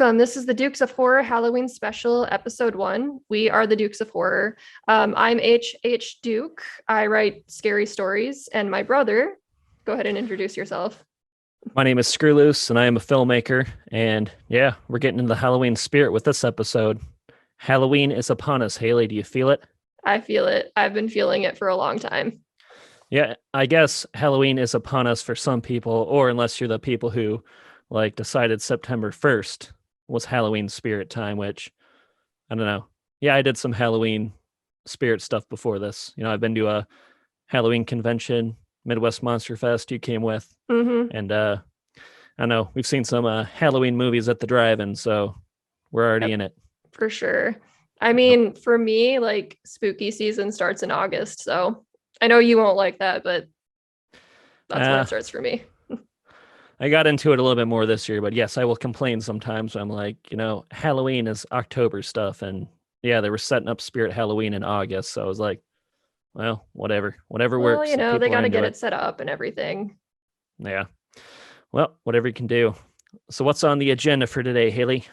Welcome. This is the Dukes of Horror Halloween Special, Episode 1. We are the Dukes of Horror. I'm H. Duke. I write scary stories, and my brother, go ahead and introduce yourself. My name is Screwloose, and I am a filmmaker. And yeah, we're getting into the Halloween spirit with this episode. Halloween is upon us. Haley, do you feel it? I feel it. I've been feeling it for a long time. Yeah, I guess Halloween is upon us for some people, or unless you're the people who decided September 1st was Halloween spirit time, which I don't know. Yeah, I did some Halloween spirit stuff before this. I've been to a Halloween convention, Midwest Monster Fest you came with. Mm-hmm. And I know we've seen some Halloween movies at the drive-in, so we're already in it. For sure. I mean, for me, spooky season starts in August, so I know you won't like that, but that's when it starts for me. I got into it a little bit more this year, but yes, I will complain sometimes. I'm like, Halloween is October stuff, and yeah, they were setting up Spirit Halloween in August, so I was like, well, whatever works. They got to get it set up and everything. Yeah. Well, whatever you can do. So what's on the agenda for today, Haley?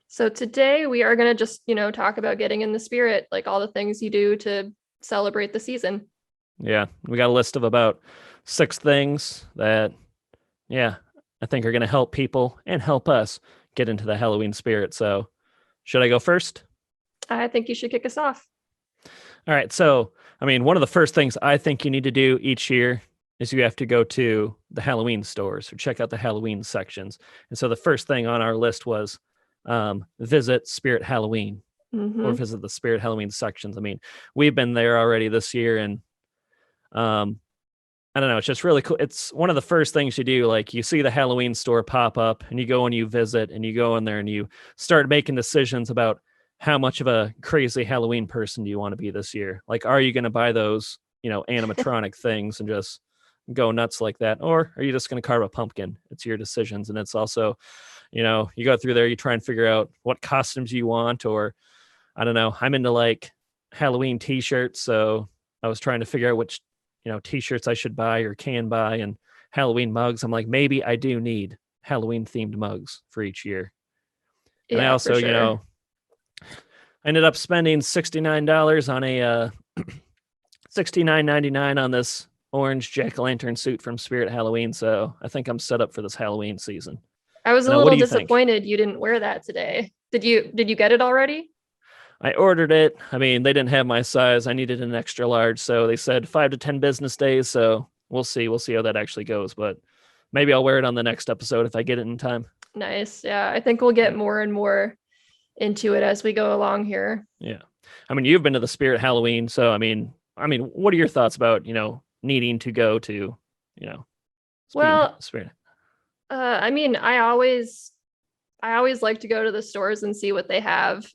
So today we are going to just, talk about getting in the spirit, like all the things you do to celebrate the season. Yeah, we got a list of about 6 things that, yeah, I think are going to help people and help us get into the Halloween spirit. So should I go first? I think you should kick us off. All right. So, one of the first things I think you need to do each year is you have to go to the Halloween stores or check out the Halloween sections. And so the first thing on our list was visit Spirit Halloween or visit the Spirit Halloween sections. We've been there already this year, and I don't know, it's just really cool. It's one of the first things you do. Like, you see the Halloween store pop up and you go and you visit and you go in there and you start making decisions about how much of a crazy Halloween person do you want to be this year? Like, are you going to buy those, animatronic things and just go nuts like that? Or are you just going to carve a pumpkin? It's your decisions. And it's also, you go through there, you try and figure out what costumes you want, or I don't know. I'm into Halloween t-shirts. So I was trying to figure out which, t-shirts I should buy or can buy, and Halloween mugs. I'm like, maybe I do need Halloween themed mugs for each year. And I also, I ended up spending $69 on a $69.99 on this orange jack-o'-lantern suit from Spirit Halloween. So I think I'm set up for this Halloween season. I was a little disappointed you didn't wear that today. Did you get it already? I ordered it. They didn't have my size. I needed an extra large. So they said 5 to 10 business days. So we'll see. We'll see how that actually goes. But maybe I'll wear it on the next episode if I get it in time. Nice. Yeah. I think we'll get more and more into it as we go along here. Yeah. You've been to the Spirit Halloween. So, what are your thoughts about, needing to go to, Spirit? I always like to go to the stores and see what they have.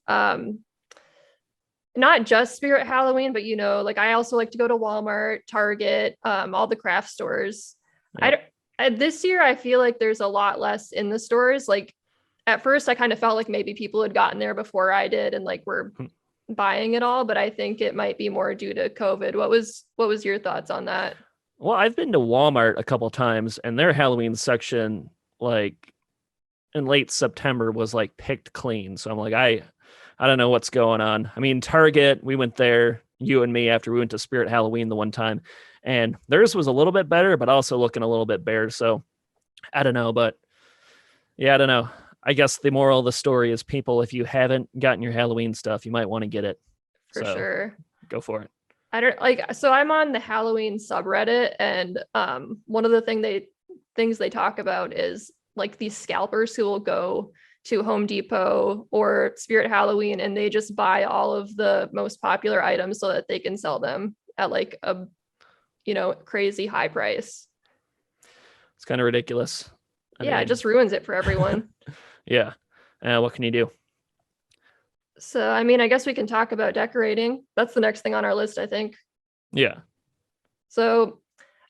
Not just Spirit Halloween, but I also like to go to Walmart, Target, all the craft stores. Yep. This year I feel like there's a lot less in the stores. Like, at first I kind of felt like maybe people had gotten there before I did and were buying it all, but I think it might be more due to COVID. What was your thoughts on that? Well, I've been to Walmart a couple times, and their Halloween section, in late September, was picked clean. So I'm like, I don't know what's going on. Target, we went there, you and me, after we went to Spirit Halloween the one time, and theirs was a little bit better, but also looking a little bit bare. So I don't know, but yeah, I don't know. I guess the moral of the story is, people, if you haven't gotten your Halloween stuff, you might want to get it. For sure. Go for it. So I'm on the Halloween subreddit, and one of the things they talk about is these scalpers who will go to Home Depot or Spirit Halloween, and they just buy all of the most popular items so that they can sell them at a crazy high price. It's kind of ridiculous. It just ruins it for everyone. Yeah. What can you do? So, I guess we can talk about decorating. That's the next thing on our list, I think. Yeah. So,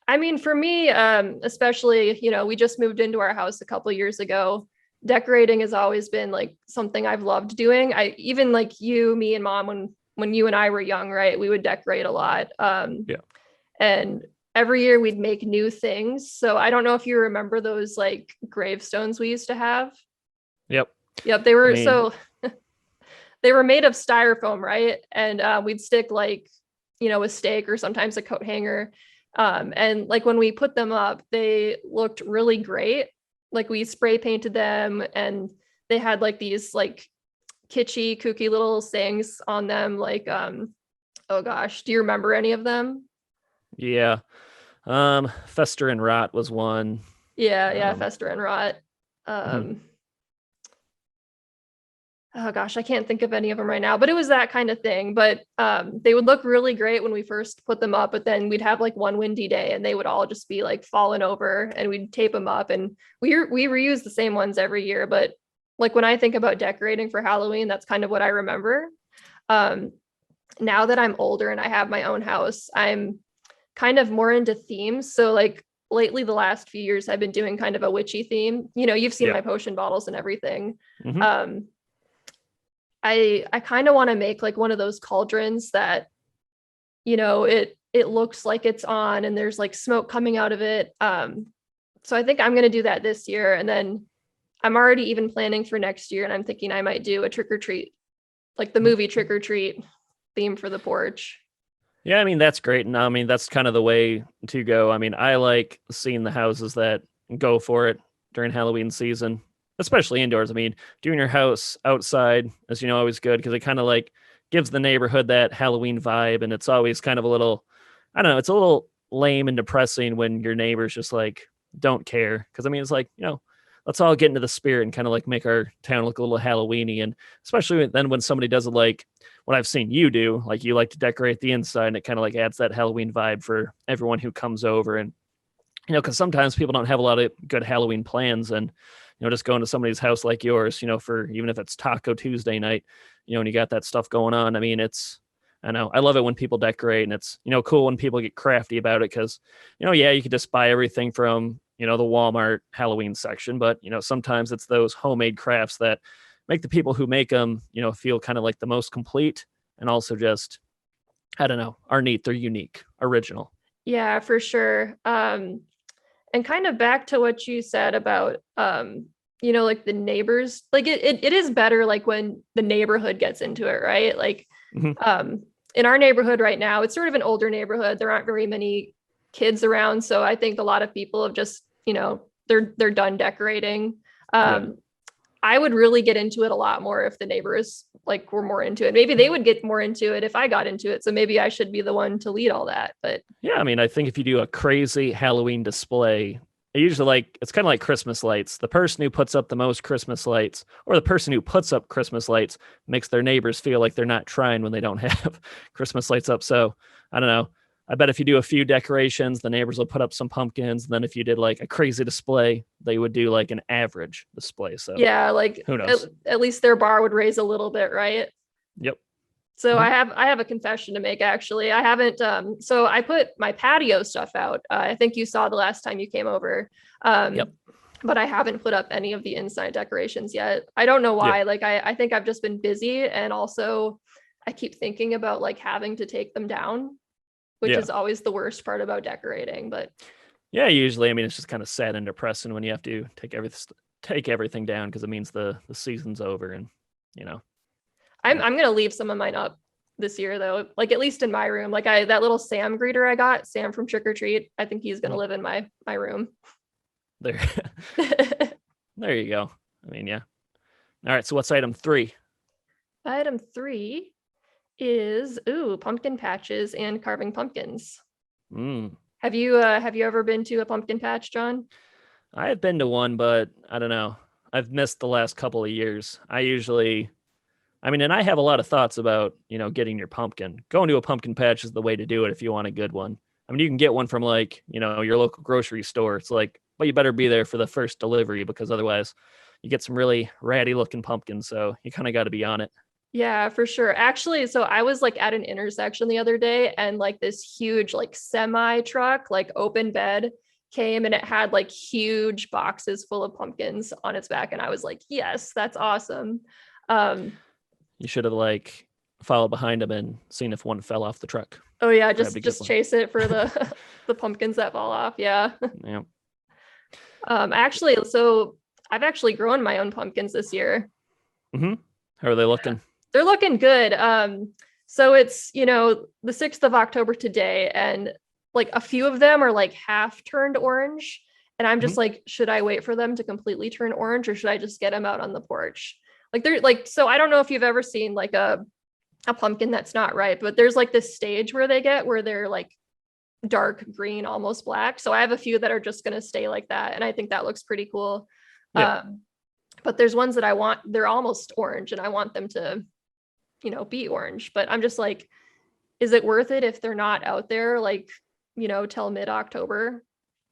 for me, especially, we just moved into our house a couple years ago. Decorating has always been something I've loved doing. I even you, me, and Mom, when you and I were young, right? We would decorate a lot. Yeah. And every year we'd make new things. So I don't know if you remember those gravestones we used to have. Yep. Yep, they were I mean, so they were made of styrofoam, right? And we'd stick like, a steak or sometimes a coat hanger. And like when we put them up, they looked really great. Like we spray painted them and they had like these like kitschy, kooky little sayings on them. Like, oh gosh, do you remember any of them? yeah. Fester and Rot was one. Yeah, Um, Fester and Rot. mhm. Um, oh gosh, I can't think of any of them right now, but it was that kind of thing. But they would look really great when we first put them up, but then we'd have like one windy day and they would all just be like falling over and we'd tape them up and we reuse the same ones every year. But like when I think about decorating for Halloween, that's kind of what I remember. Um, Now that I'm older and I have my own house, I'm kind of more into themes. So like lately, the last few years, I've been doing kind of a witchy theme. You've seen Yeah. my potion bottles and everything. Hmm. Um, I kind of want to make like one of those cauldrons that, it looks like it's on and there's like smoke coming out of it. So I think I'm gonna do that this year. And then I'm already even planning for next year and I'm thinking I might do a trick or treat, like the movie Trick or Treat theme for the porch. Yeah, I mean that's great, and I mean that's kind of the way to go. I mean, I like seeing the houses that go for it during Halloween season, especially indoors. I mean, doing your house outside is always good because it kind of like gives the neighborhood that Halloween vibe, and it's always kind of a little, I don't know, it's a little lame and depressing when your neighbors just like don't care. Because I mean, it's like let's all get into the spirit and kind of like make our town look a little Halloweeny, and especially then when somebody does it like what I've seen you do, like you like to decorate the inside and it kind of like adds that Halloween vibe for everyone who comes over. And, because sometimes people don't have a lot of good Halloween plans and, just going to somebody's house like yours, for even if it's Taco Tuesday night, and you got that stuff going on. I mean, I know, I love it when people decorate and it's, cool when people get crafty about it because, yeah, you could just buy everything from, the Walmart Halloween section, but, sometimes it's those homemade crafts that make the people who make them, feel kind of like the most complete and also just, I don't know, are neat. They're unique, original. Yeah, for sure. And kind of back to what you said about like the neighbors, like it is better like when the neighborhood gets into it, right? Like Mhm. in our neighborhood right now, it's sort of an older neighborhood. There aren't very many kids around. So I think a lot of people have just, they're done decorating. Yeah. I would really get into it a lot more if the neighbors like were more into it. Maybe they would get more into it if I got into it. So maybe I should be the one to lead all that. But Yeah. I mean, I think if you do a crazy Halloween display, it usually like it's kind of like Christmas lights. The person who puts up the most Christmas lights or the person who puts up Christmas lights makes their neighbors feel like they're not trying when they don't have Christmas lights up. So I don't know. I bet if you do a few decorations, the neighbors will put up some pumpkins. And then if you did like a crazy display, they would do like an average display. So yeah, like who knows? at least their bar would raise a little bit, right? Yep. So Mhm. I have a confession to make actually. I haven't so I put my patio stuff out. I think you saw the last time you came over. Yep. But I haven't put up any of the inside decorations yet. I don't know Yeah. why. Like I think I've just been busy and also I keep thinking about like having to take them down, which Yeah. is always the worst part about decorating, but Yeah. Usually, I mean, it's just kind of sad and depressing when you have to take everything down because it means the season's over and you know. I'm Yeah. I'm gonna leave some of mine up this year though. Like at least in my room. Like I that little Sam greeter I got, Sam from Trick or Treat. I think he's gonna Well, live in my room. there. There you go. I mean, yeah. All right. So what's item 3? Item 3 is pumpkin patches and carving pumpkins. Mm. Have you ever been to a pumpkin patch, John? I have been to one, but I don't know. I've missed the last couple of years. I mean, and I have a lot of thoughts about, getting your pumpkin. Going to a pumpkin patch is the way to do it if you want a good one. I mean, you can get one from like, your local grocery store. It's like, but you better be there for the first delivery because otherwise you get some really ratty looking pumpkins. So you kind of got to be on it. Yeah, for sure. Actually, so I was like at an intersection the other day and like this huge like semi truck, like open bed came and it had like huge boxes full of pumpkins on its back. And I was like, yes, that's awesome. Um, You should have like followed behind them and seen if one fell off the truck. oh yeah, Grabbed a good just one. chase it for the the pumpkins that fall off. Yeah. Yeah. Actually, so I've actually grown my own pumpkins this year. Mm-hmm. How are they looking? They're looking good. So it's, the 6th of October today, and like a few of them are like half turned orange. And I'm just like, should I wait for them to completely turn orange, or should I just get them out on the porch? Like they're like, so I don't know if you've ever seen like a pumpkin that's not ripe, but there's like this stage where they're like dark green, almost black. So I have a few that are just going to stay like that. And I think that looks pretty cool. Yeah. But there's ones that I want, they're almost orange and I want them to, be orange. But I'm just like, is it worth it if they're not out there like, till mid-October?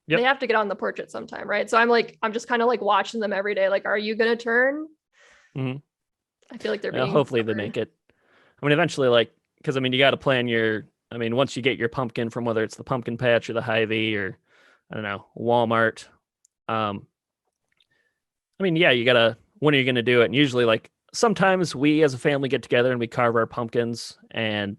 Yep. They have to get on the porch at some time, right? So I'm just kind of like watching them every day. Like, are you going to turn? Mm-hmm. I feel like they're being hopefully covered. They make it. I mean, eventually, like, because I mean, you got to plan once you get your pumpkin from whether it's the pumpkin patch or the Hy-Vee or I don't know, Walmart. You gotta, when are you gonna do it? And usually like sometimes we as a family get together and we carve our pumpkins and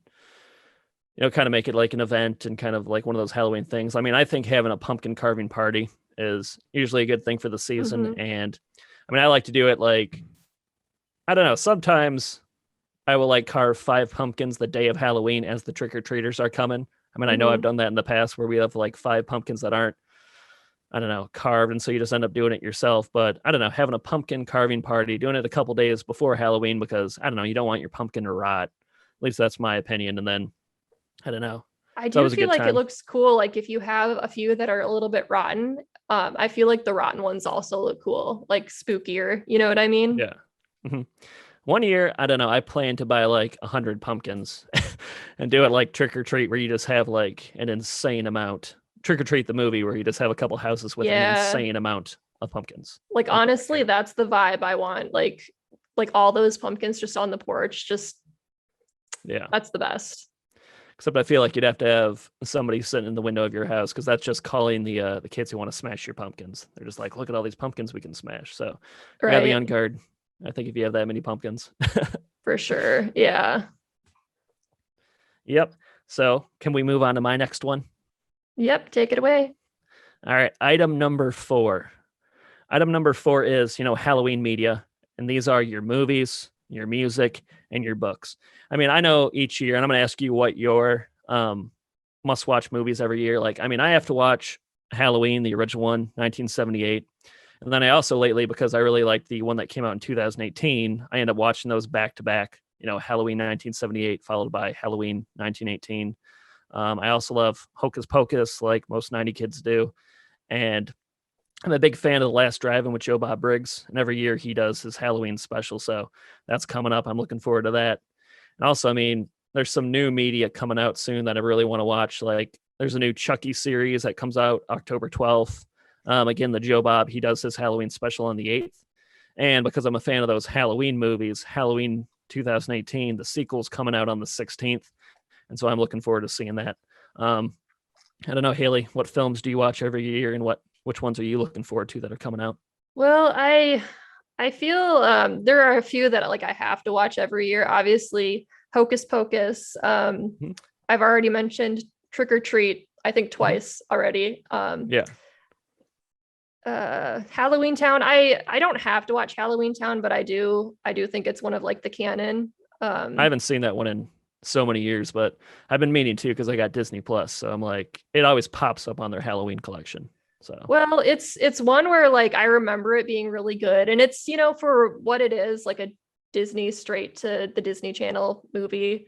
kind of make it like an event and kind of like one of those Halloween things. I mean, I think having a pumpkin carving party is usually a good thing for the season. Mm-hmm. And I mean, I like to do it like, I don't know, sometimes I will like carve 5 pumpkins the day of Halloween as the trick-or-treaters are coming. I mean, I know I've done that in the past where we have like 5 pumpkins that aren't, I don't know, carved. And so you just end up doing it yourself. But I don't know, having a pumpkin carving party, doing it a couple days before Halloween, because I don't know, you don't want your pumpkin to rot. At least that's my opinion. And then, I don't know. I do feel like it looks cool. Like if you have a few that are a little bit rotten, I feel like the rotten ones also look cool, like spookier. You know what I mean? Yeah. Mm-hmm. One year, I don't know, I plan to buy like 100 pumpkins and do it like Trick or Treat, where you just have like an insane amount. Trick or Treat the movie, where you just have a couple houses with an insane amount of pumpkins. Like honestly, that's the vibe I want. Like all those pumpkins just on the porch. Just that's the best. Except I feel like you'd have to have somebody sitting in the window of your house, because that's just calling the kids who want to smash your pumpkins. They're just like, look at all these pumpkins we can smash. So you gotta be on guard. I think if you have that many pumpkins. For sure. Yeah. Yep. So can we move on to my next one? Yep. Take it away. All right. Item number 4. Item number 4 is, Halloween media. And these are your movies, your music, and your books. I mean, I know each year, and I'm going to ask you what your must-watch movies every year. Like, I mean, I have to watch Halloween, the original one, 1978. And then I also lately, because I really liked the one that came out in 2018, I end up watching those back to back, Halloween 1978 followed by Halloween 1918. I also love Hocus Pocus, like most 90 kids do. And I'm a big fan of The Last Drive-In with Joe Bob Briggs. And every year he does his Halloween special. So that's coming up. I'm looking forward to that. And also, I mean, there's some new media coming out soon that I really want to watch. Like there's a new Chucky series that comes out October 12th. Again, the Joe Bob, he does his Halloween special on the 8th. And because I'm a fan of those Halloween movies, Halloween 2018, the sequel's coming out on the 16th. And so I'm looking forward to seeing that. I don't know, Haley, what films do you watch every year, and which ones are you looking forward to that are coming out? Well, I feel there are a few that like I have to watch every year. Obviously, Hocus Pocus. I've already mentioned Trick or Treat, I think twice already. Halloween Town. I don't have to watch Halloween Town, but I do think it's one of like the canon. I haven't seen that one in so many years, but I've been meaning to, because I got Disney Plus. So I'm like, it always pops up on their Halloween collection. So well, it's one where like I remember it being really good, and it's for what it is, like a Disney straight to the Disney Channel movie.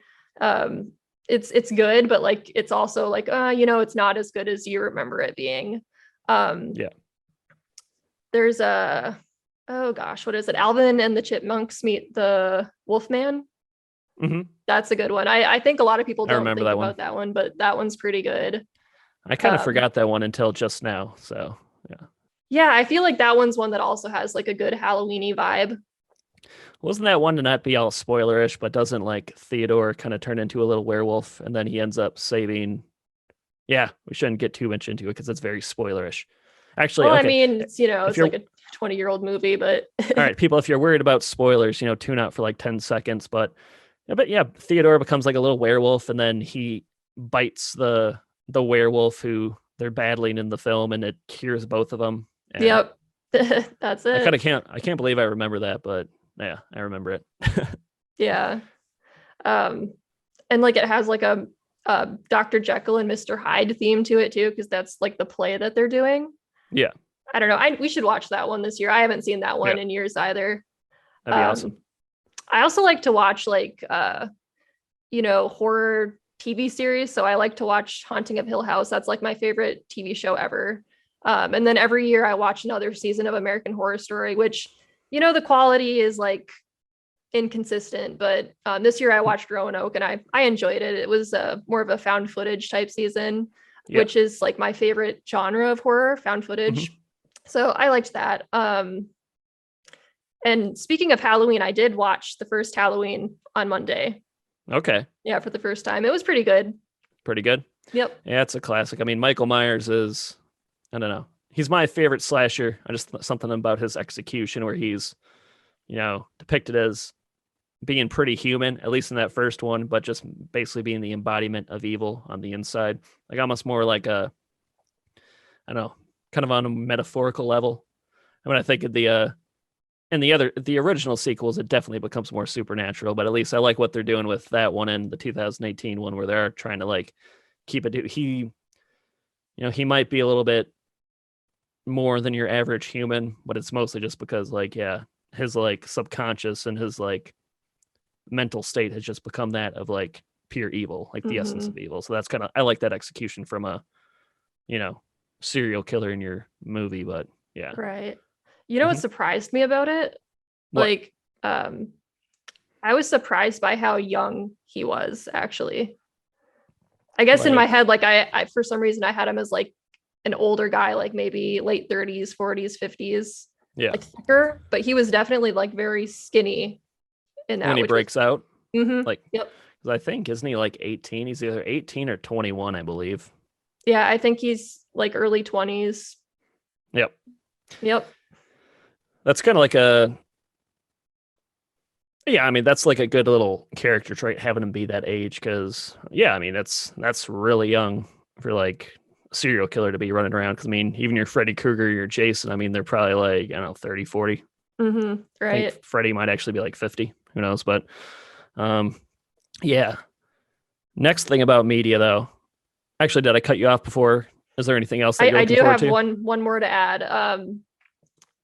It's good, but like it's also like it's not as good as you remember it being. There's oh gosh, what is it? Alvin and the Chipmunks meet the Wolfman. Mm-hmm. That's a good one. I think a lot of people don't think about that one, but that one's pretty good. I kind of forgot that one until just now. So yeah, I feel like that one's one that also has like a good Halloweeny vibe. Wasn't that one to not be all spoilerish, but doesn't like Theodore kind of turn into a little werewolf, and then he ends up saving? Yeah, we shouldn't get too much into it because it's very spoilerish. Actually, well, okay. I mean, it's like a 20-year-old movie, but all right, people, if you're worried about spoilers, tune out for like 10 seconds. But yeah, Theodore becomes like a little werewolf, and then he bites the werewolf who they're battling in the film, and it cures both of them. And yep. That's it. I can't believe I remember that, but Yeah, I remember it. Yeah. And like it has like a Dr. Jekyll and Mr. Hyde theme to it too, because that's like the play that they're doing. Yeah. I don't know. We should watch that one this year. I haven't seen that one Yeah. in years either. That'd be awesome. I also like to watch like horror TV series. So I like to watch Haunting of Hill House. That's like my favorite TV show ever. And then every year I watch another season of American Horror Story, which, the quality is like inconsistent, but this year I watched Roanoke and I enjoyed it. It was more of a found footage type season, which is like my favorite genre of horror, found footage. So I liked that. And speaking of Halloween, I did watch the first Halloween on Monday. Okay. Yeah, for the first time. It was pretty good. Pretty good? Yep. Yeah, it's a classic. I mean, Michael Myers is, I don't know. He's my favorite slasher. I just something about his execution where he's, depicted as being pretty human, at least in that first one, but just basically being the embodiment of evil on the inside. Like almost more like I don't know, kind of on a metaphorical level. And when I think of the original sequels, it definitely becomes more supernatural, but at least I like what they're doing with that one and the 2018 one where they're trying to like keep it. He might be a little bit more than your average human, but it's mostly just because his like subconscious and his like mental state has just become that of like pure evil, like the essence of evil. So that's I like that execution from a, serial killer in your movie, but yeah. Right. You know what surprised me about it? What? Like, I was surprised by how young he was, actually. I guess in my head, like I for some reason I had him as like an older guy, like maybe late 30s, 40s, 50s. Yeah. Like thicker, but he was definitely like very skinny in that. When he breaks out. Like, yep. Because I think, isn't he like 18? He's either 18 or 21, I believe. Yeah, I think he's like early 20s. Yep. That's kind of like that's like a good little character trait, having him be that age, because that's really young for like a serial killer to be running around. Because even your Freddy Krueger, your Jason, they're probably like 30, 40. Right. I think Freddy might actually be like 50. Who knows? But yeah. Next thing about media, though. Actually, did I cut you off before? Is there anything else that you're looking forward to? I do have one more to add.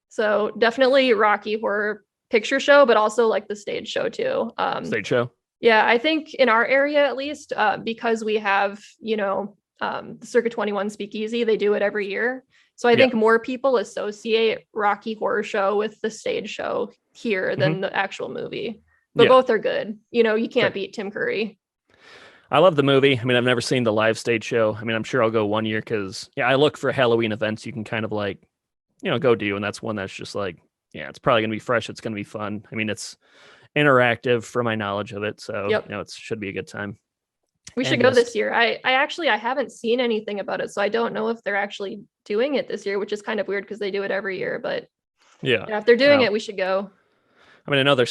So definitely Rocky Horror Picture Show, but also like the stage show too. Stage show. Yeah, I think in our area at least, because we have the Circa 21 Speakeasy, they do it every year. So I think more people associate Rocky Horror Show with the stage show here than the actual movie. But both are good. You can't beat Tim Curry. I love the movie. I've never seen the live stage show. I'm sure I'll go one year because I look for Halloween events you can kind of like, go do. And that's one that's just like, it's probably going to be fresh. It's going to be fun. It's interactive for my knowledge of it. So, it should be a good time. We should go this year. I haven't seen anything about it. So I don't know if they're actually doing it this year, which is kind of weird because they do it every year. But if they're doing it, we should go. I know they're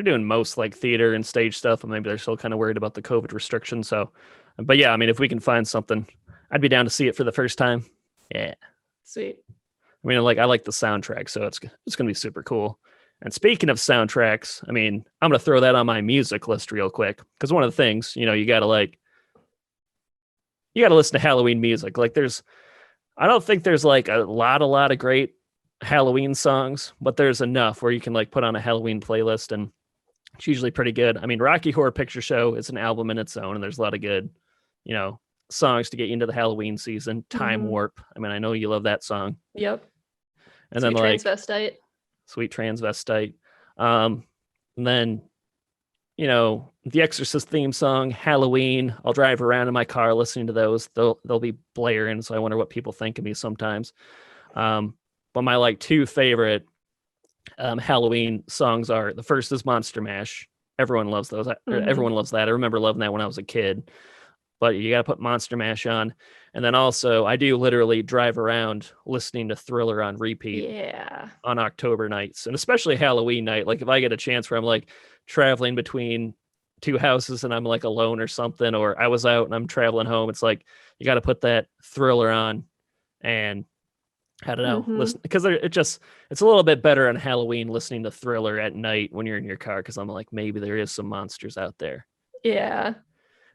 doing most like theater and stage stuff, and maybe they're still kind of worried about the COVID restrictions. So, but yeah, if we can find something, I'd be down to see it for the first time. Yeah. Sweet. I like the soundtrack, so it's going to be super cool. And speaking of soundtracks, I'm going to throw that on my music list real quick. Because one of the things, you got to listen to Halloween music. Like I don't think there's like a lot of great Halloween songs, but there's enough where you can like put on a Halloween playlist and it's usually pretty good. Rocky Horror Picture Show is an album in its own, and there's a lot of good, songs to get you into the Halloween season. Time Warp. I know you love that song. Yep. And Sweet then like Transvestite. Sweet Transvestite. And then, the Exorcist theme song, Halloween. I'll drive around in my car listening to those. They'll be blaring, so I wonder what people think of me sometimes. But my like two favorite Halloween songs are, the first is Monster Mash. Everyone loves those. Everyone loves that. I remember loving that when I was a kid. But you got to put Monster Mash on. And then also, I do literally drive around listening to Thriller on repeat on October nights. And especially Halloween night. Like if I get a chance where I'm like traveling between two houses and I'm like alone or something, or I was out and I'm traveling home, it's like you got to put that Thriller on. And I don't know, Mm-hmm. listen, because it's a little bit better on Halloween listening to Thriller at night when you're in your car, because I'm like, maybe there is some monsters out there. Yeah.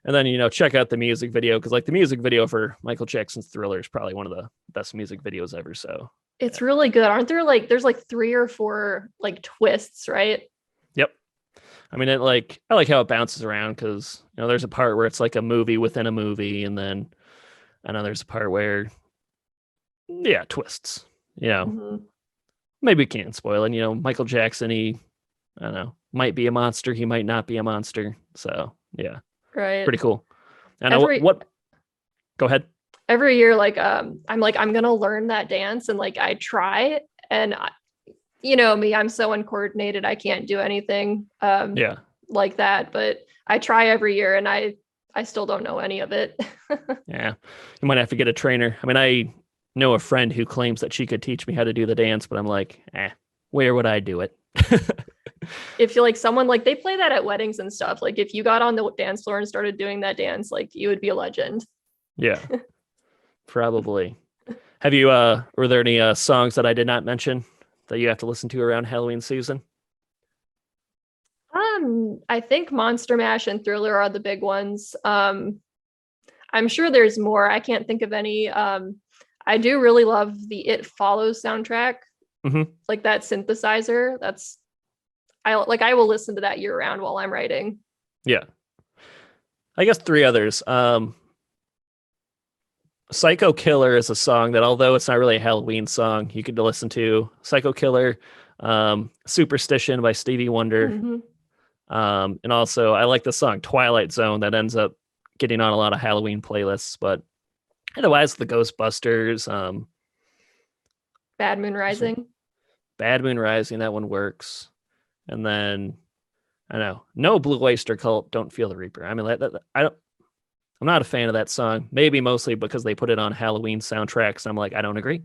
And then, check out the music video, because like the music video for Michael Jackson's Thriller is probably one of the best music videos ever. So It's really good. Aren't there like there's like 3 or 4 like twists, right? yep. I mean, I like how it bounces around, because there's a part where it's like a movie within a movie, and then I know there's a part where twists. Mm-hmm. Maybe we can't spoil it. Michael Jackson, he, I don't know, might be a monster, he might not be a monster. So yeah, Right. pretty cool. And Every what? Go ahead. every year I'm gonna learn that dance, and like I try, and you know me, I'm so uncoordinated, I can't do anything Yeah. like that, but I try every year, and I still don't know any of it. Yeah. You might have to get a trainer. I mean, I know a friend who claims that she could teach me how to do the dance, but I'm like, where would I do it? If you like someone, like they play that at weddings and stuff, like if you got on the dance floor and started doing that dance, like you would be a legend. Yeah, probably. Have you, were there any songs that I did not mention that you have to listen to around Halloween season? I think Monster Mash and Thriller are the big ones. I'm sure there's more. I can't think of any. I do really love the It Follows soundtrack. Mm-hmm. Like that synthesizer. I will listen to that year round while I'm writing. Yeah. I guess 3 others. Psycho Killer is a song that, although it's not really a Halloween song, you could listen to. Psycho Killer, Superstition by Stevie Wonder. Mm-hmm. And also, I like the song Twilight Zone that ends up getting on a lot of Halloween playlists. But otherwise, the Ghostbusters, Bad Moon Rising. Bad Moon Rising, that one works. And then, I don't know, no Blue Oyster Cult, Don't Feel the Reaper. I mean, I'm not a fan of that song, maybe mostly because they put it on Halloween soundtracks. I'm like, I don't agree.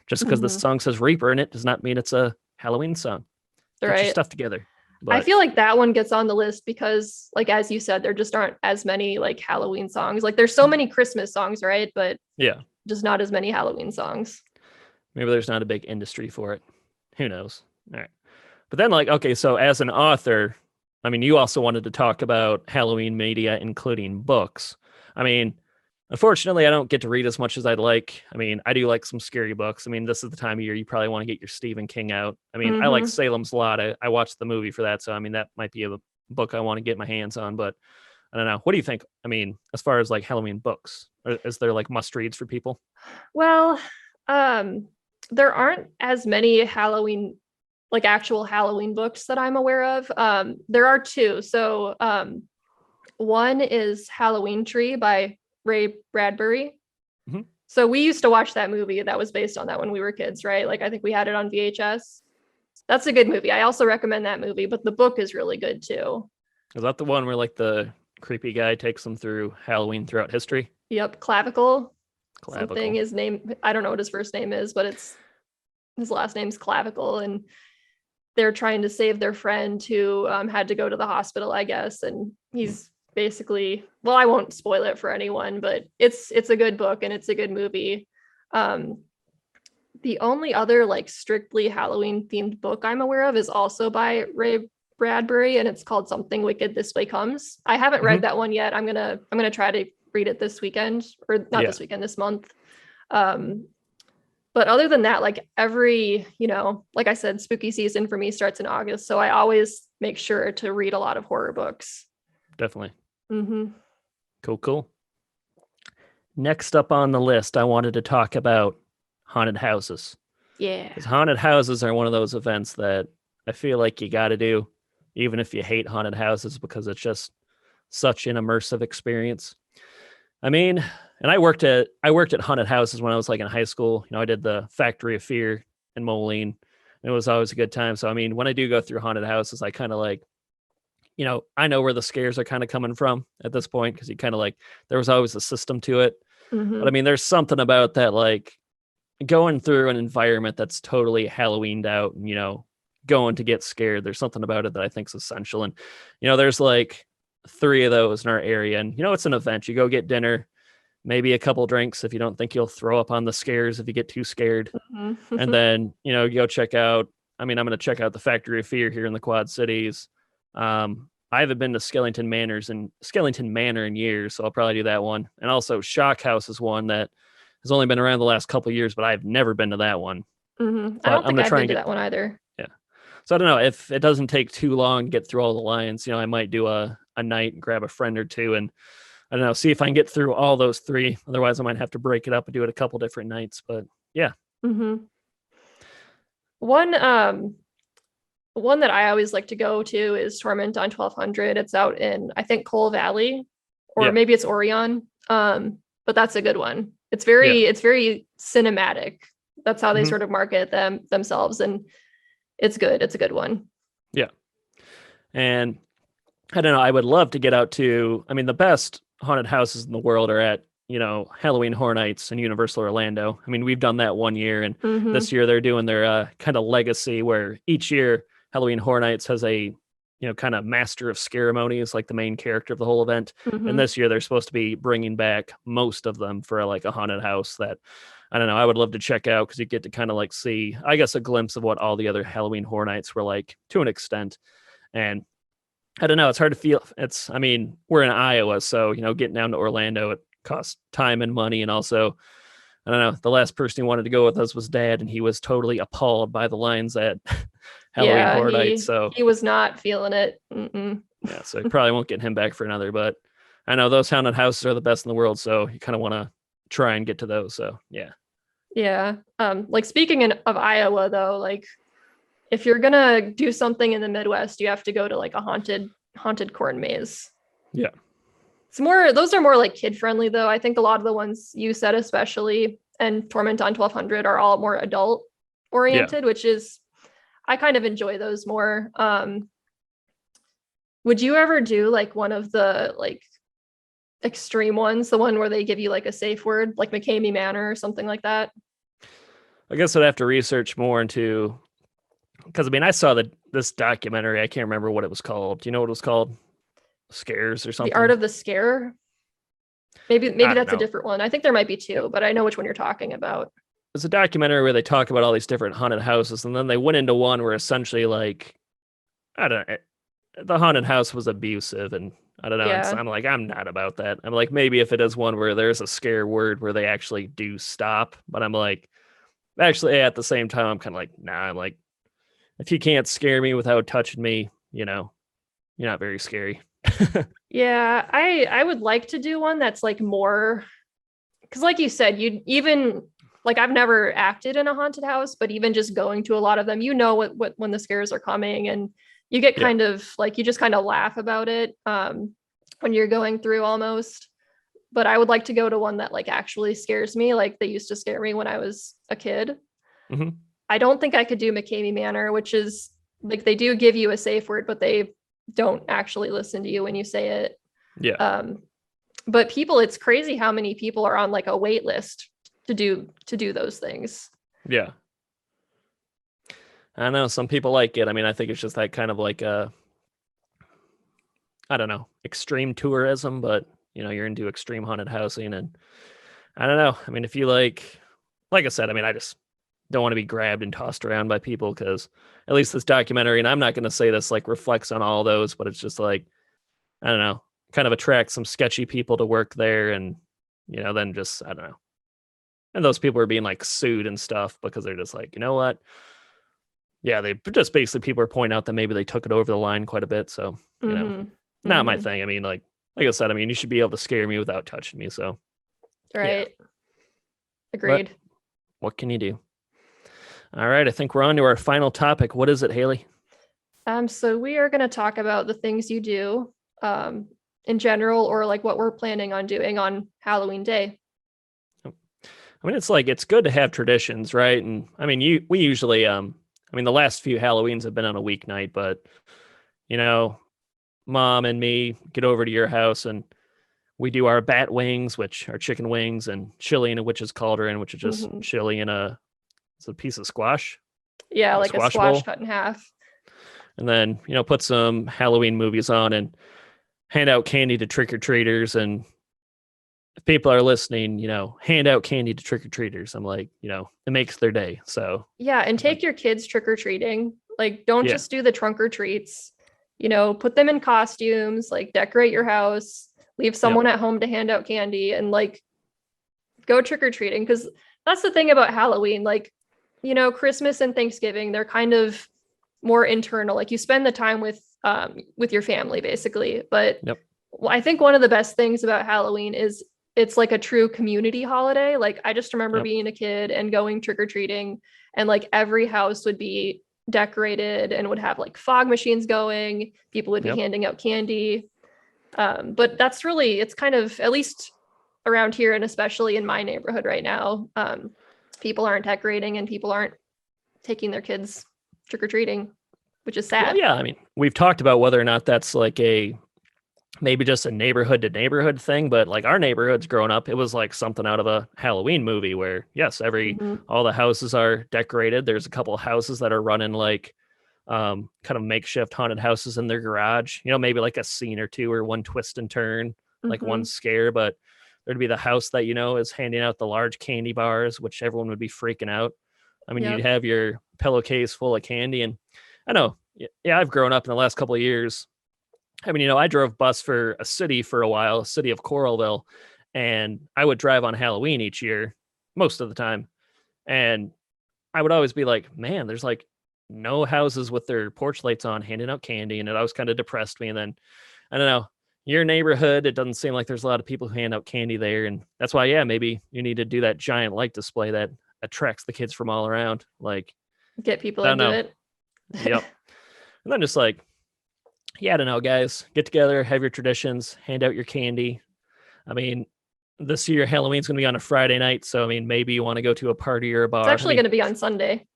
Just because the song says Reaper in it does not mean it's a Halloween song. Get your stuff together. But I feel like that one gets on the list because, like, as you said, there just aren't as many like Halloween songs. Like there's so many Christmas songs, right? But yeah, just not as many Halloween songs. Maybe there's not a big industry for it. Who knows? All right. But then, like, okay, so as an author, I mean, you also wanted to talk about Halloween media, including books. I mean, unfortunately, I don't get to read as much as I'd like. I mean, I do like some scary books. I mean, this is the time of year you probably want to get your Stephen King out. I mean, I like Salem's Lot. I watched the movie for that. So, I mean, that might be a book I want to get my hands on. But I don't know. What do you think? I mean, as far as like Halloween books, is there like must reads for people? Well, there aren't as many Halloween, like actual Halloween books that I'm aware of. There are 2. So one is Halloween Tree by Ray Bradbury. Mm-hmm. So we used to watch that movie that was based on that when we were kids, right? Like I think we had it on VHS. That's a good movie. I also recommend that movie, but the book is really good too. Is that the one where like the creepy guy takes them through Halloween throughout history? Yep, Clavicle. Clavicle. Something, his name, I don't know what his first name is, but his last name's Clavicle, and they're trying to save their friend who had to go to the hospital, I guess, and he's basically, well, I won't spoil it for anyone, but it's a good book and it's a good movie. The only other like strictly Halloween themed book I'm aware of is also by Ray Bradbury, and it's called Something Wicked This Way Comes. I haven't read that one yet. I'm gonna try to read it this weekend, or not this weekend, this month. But other than that, like every, like I said, spooky season for me starts in August, so I always make sure to read a lot of horror books. Definitely. Mm-hmm. Cool. Next up on the list, I wanted to talk about haunted houses. Yeah. Because haunted houses are one of those events that I feel like you got to do, even if you hate haunted houses, because it's just such an immersive experience. I mean, and I worked at haunted houses when I was like in high school. I did the Factory of Fear in Moline. And it was always a good time. So, I mean, when I do go through haunted houses, I kind of like, I know where the scares are kind of coming from at this point, because you kind of like, there was always a system to it. Mm-hmm. But I mean, there's something about that, like going through an environment that's totally Halloweened out and, going to get scared. There's something about it that I think is essential. And, there's like 3 of those in our area, and, it's an event. You go get dinner, maybe a couple drinks if you don't think you'll throw up on the scares if you get too scared. Mm-hmm. And then, go check out, I'm going to check out the Factory of Fear here in the Quad Cities. I haven't been to Skellington Manor in years, so I'll probably do that one. And also Shock House is one that has only been around the last couple of years, but I've never been to that one. Mm-hmm. I But don't I'm think going to I've try been and to get, that one either. yeah. So I don't know if it doesn't take too long to get through all the lines, I might do a night and grab a friend or two and I don't know, see if I can get through all those three. Otherwise I might have to break it up and do it a couple different nights, but yeah. Mm-hmm. One that I always like to go to is Torment on 1200. It's out in, I think, Coal Valley, or maybe it's Orion. But that's a good one. It's very cinematic. That's how they sort of market themselves, and it's good. It's a good one. Yeah. And I don't know, I would love to get out to, the best haunted houses in the world are at, Halloween Horror Nights in Universal Orlando. We've done that one year, and this year they're doing their kind of legacy where each year Halloween Horror Nights has a, kind of master of ceremonies, like the main character of the whole event. And this year they're supposed to be bringing back most of them for like a haunted house that, I don't know, I would love to check out because you get to kind of like see, I guess, a glimpse of what all the other Halloween Horror Nights were like to an extent. And I don't know, it's hard to feel. We're in Iowa, so, getting down to Orlando, it costs time and money. And also, I don't know, the last person who wanted to go with us was Dad, and he was totally appalled by the lines at Halloween Horror Nights. So he was not feeling it. Mm-mm. Yeah, so you probably won't get him back for another, but I know those haunted houses are the best in the world, so you kind of want to try and get to those. So yeah. Yeah. Like speaking of Iowa though, like if you're gonna do something in the Midwest, you have to go to like a haunted corn maze. Yeah. Those are more like kid friendly though. I think a lot of the ones you said, especially, and Torment on 1200 are all more adult oriented, which is, I kind of enjoy those more. Would you ever do like one of the like extreme ones, the one where they give you like a safe word, like McCamey Manor or something like that? I guess I'd have to research more into, because I saw this documentary. I can't remember what it was called. Do you know what it was called? Scares or something? The Art of the Scare? Maybe that's a different one. I think there might be two, but I know which one you're talking about. It's a documentary where they talk about all these different haunted houses, and then they went into one where essentially, like, I don't know, the haunted house was abusive, and I don't know. Yeah. So I'm like, I'm not about that. I'm like, maybe if it is one where there's a scare word where they actually do stop, but I'm like, actually, at the same time, I'm kind of like, nah. I'm like, if you can't scare me without touching me, you're not very scary. Yeah, I would like to do one that's like more, because like you said, you'd even like, I've never acted in a haunted house, but even just going to a lot of them, what when the scares are coming, and you get kind of like, you just kind of laugh about it when you're going through almost. But I would like to go to one that like actually scares me, like they used to scare me when I was a kid. Mm-hmm. I don't think I could do McCamey Manor, which is like, they do give you a safe word, but they don't actually listen to you when you say it. Yeah. But it's crazy how many people are on like a wait list to do those things. Yeah. I know some people like it. I think it's just that kind of like I don't know, extreme tourism, but you're into extreme haunted housing, and I don't know. If you like I said, I just don't want to be grabbed and tossed around by people, because at least this documentary, and I'm not going to say this like reflects on all those, but it's just like, I don't know, kind of attracts some sketchy people to work there, and then just, I don't know. And those people are being like sued and stuff because they're just like, you know what? Yeah, they just basically, people are pointing out that maybe they took it over the line quite a bit. So, not my thing. Like I said, you should be able to scare me without touching me. So, right. Yeah. Agreed. But what can you do? All right, I think we're on to our final topic. What is it, Haley? So we are going to talk about the things you do in general, or like what we're planning on doing on Halloween Day. It's like, it's good to have traditions, right? And we usually, the last few Halloweens have been on a weeknight, but Mom and me get over to your house and we do our bat wings, which are chicken wings, and chili in a witch's cauldron, which is just chili in a piece of squash. Yeah, like a squash cut in half. And then, put some Halloween movies on and hand out candy to trick-or-treaters. And if people are listening, hand out candy to trick-or-treaters. I'm like, it makes their day. So Yeah, and take your kids trick-or-treating. Like, don't Yeah. just do the trunk or treats. Put them in costumes, like decorate your house, leave someone at home to hand out candy, and like go trick-or-treating. Because that's the thing about Halloween. Like, Christmas and Thanksgiving, they're kind of more internal. Like you spend the time with your family, basically. But I think one of the best things about Halloween is it's like a true community holiday. Like I just remember being a kid and going trick-or-treating, and like every house would be decorated and would have like fog machines going. People would be handing out candy. But that's really, it's kind of, at least around here and especially in my neighborhood right now, people aren't decorating and people aren't taking their kids trick-or-treating, which is sad. Well, yeah, I mean, we've talked about whether or not that's like maybe just a neighborhood to neighborhood thing, but like our neighborhoods growing up, it was like something out of a Halloween movie where yes, all the houses are decorated. There's a couple of houses that are running like kind of makeshift haunted houses in their garage, maybe like a scene or two or one twist and turn, like one scare, but there'd be the house that, is handing out the large candy bars, which everyone would be freaking out. I mean, you'd have your pillowcase full of candy, and I know, yeah, I've grown up in the last couple of years. I mean, I drove bus for a city for a while, city of Coralville, and I would drive on Halloween each year, most of the time. And I would always be like, man, there's like no houses with their porch lights on handing out candy. And it always kind of depressed me. And then, I don't know, your neighborhood, it doesn't seem like there's a lot of people who hand out candy there. And that's why, yeah, maybe you need to do that giant light display that attracts the kids from all around. Like, get people into it. Yep. And then just like, yeah, I don't know, guys. Get together, have your traditions, hand out your candy. I mean, this year Halloween's going to be on a Friday night, so I mean, maybe you want to go to a party or a bar. It's actually going to be on Sunday.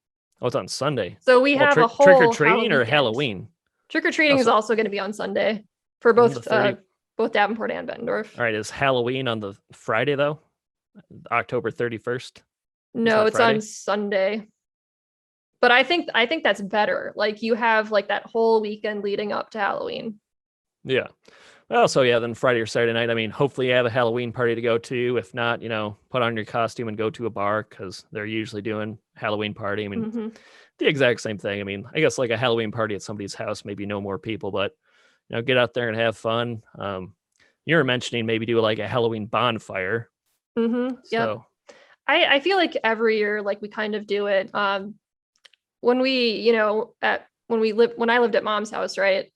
Oh, it's on Sunday. So we have a whole trick or treating or Halloween. Trick or treating is also going to be on Sunday for both Davenport and Bettendorf. All right, is Halloween on the Friday though? October 31st? No, it's Friday? On Sunday. But I think that's better. Like you have like that whole weekend leading up to Halloween. Yeah. Well, so yeah, then Friday or Saturday night, I mean, hopefully you have a Halloween party to go to. If not, put on your costume and go to a bar because they're usually doing Halloween party. I mean, the exact same thing. I mean, I guess like a Halloween party at somebody's house, maybe no more people, but get out there and have fun. You were mentioning maybe do like a Halloween bonfire. So I feel like every year, like we kind of do it. When I lived at mom's house, right?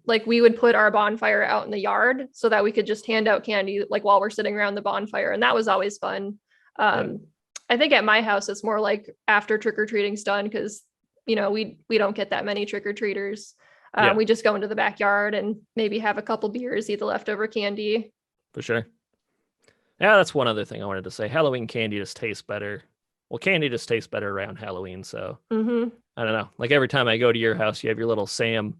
Like we would put our bonfire out in the yard so that we could just hand out candy like while we're sitting around the bonfire, and that was always fun. I think at my house it's more like after trick-or-treating's done because we don't get that many trick-or-treaters. We just go into the backyard and maybe have a couple beers, eat the leftover candy. For sure. Yeah, that's one other thing I wanted to say. Halloween candy just tastes better. Well, candy just tastes better around Halloween, so I don't know. Like every time I go to your house, you have your little Sam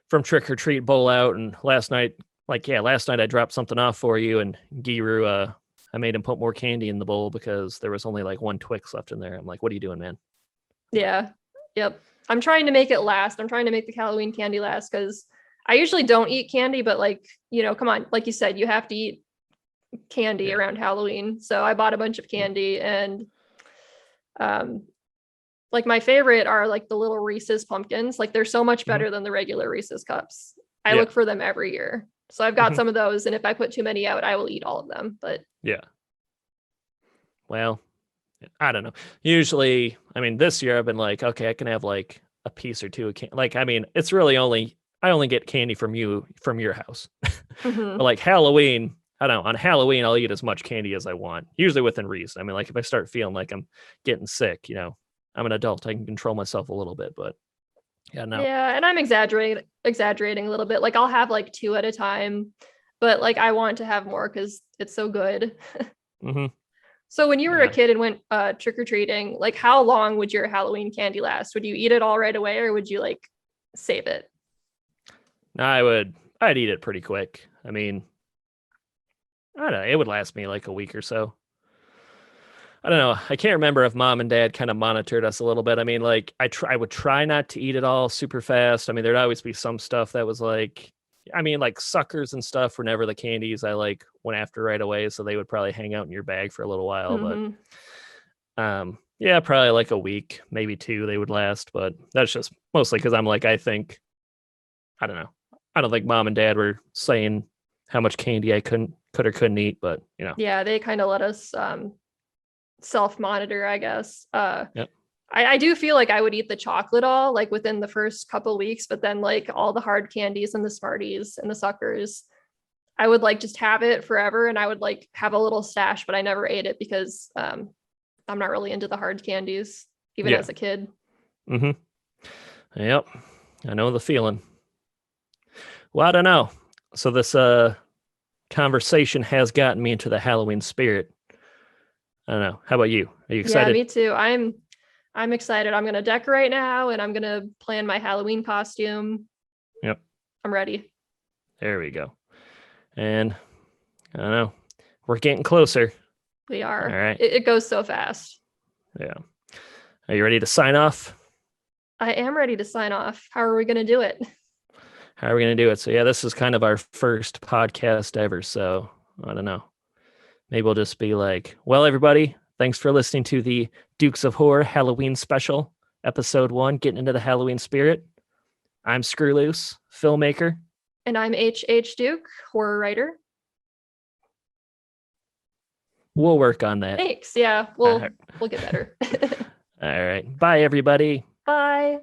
from Trick or Treat bowl out. And last night I dropped something off for you, and Giru, I made him put more candy in the bowl because there was only like one Twix left in there. I'm like, what are you doing, man? Yeah. Yep. I'm trying to make it last. I'm trying to make the Halloween candy last because I usually don't eat candy, but like, come on, like you said, you have to eat candy around Halloween. So I bought a bunch of candy, and like my favorite are like the little Reese's pumpkins. Like they're so much better than the regular Reese's cups. I look for them every year. So I've got some of those, and if I put too many out, I will eat all of them. But yeah. Well, I don't know. Usually, I mean, this year I've been like, okay, I can have like a piece or two of candy. Like, I mean, it's really I only get candy from your house. But like Halloween, I don't know. On Halloween, I'll eat as much candy as I want, usually within reason. I mean, like if I start feeling like I'm getting sick, I'm an adult, I can control myself a little bit, but yeah, no. Yeah, and I'm exaggerating a little bit. Like I'll have like 2 at a time, but like I want to have more because it's so good. So when you were a kid and went trick-or-treating, like how long would your Halloween candy last? Would you eat it all right away, or would you like save it? No, I'd eat it pretty quick. I mean, I don't know, it would last me like a week or so. I don't know. I can't remember if mom and dad kind of monitored us a little bit. I mean, like I would try not to eat it all super fast. I mean, there'd always be some stuff that was like, I mean, like suckers and stuff were never the candies I like went after right away, so they would probably hang out in your bag for a little while. Mhm. But yeah, probably like a week, maybe 2 they would last. But that's just mostly because I'm like, I don't know. I don't think mom and dad were saying how much candy I could or couldn't eat, but Yeah, they kind of let us self-monitor, I guess. Yep. I do feel like I would eat the chocolate all like within the first couple weeks, but then like all the hard candies and the Smarties and the suckers, I would like just have it forever, and I would like have a little stash, but I never ate it because I'm not really into the hard candies, even as a kid. Yep. I know the feeling. Well, I don't know. So this conversation has gotten me into the Halloween spirit. I don't know. How about you? Are you excited? Yeah, me too. I'm excited. I'm gonna decorate now, and I'm gonna plan my Halloween costume. Yep. I'm ready. There we go. And I don't know. We're getting closer. We are. All right. It goes so fast. Yeah. Are you ready to sign off? I am ready to sign off. How are we gonna do it? How are we going to do it? So yeah, this is kind of our first podcast ever. So I don't know. Maybe we'll just be like, well, everybody, thanks for listening to the Dukes of Horror Halloween special, episode 1, getting into the Halloween spirit. I'm Screw Loose, filmmaker. And I'm H.H. Duke, horror writer. We'll work on that. Thanks. Yeah, we'll get better. All right. Bye, everybody. Bye.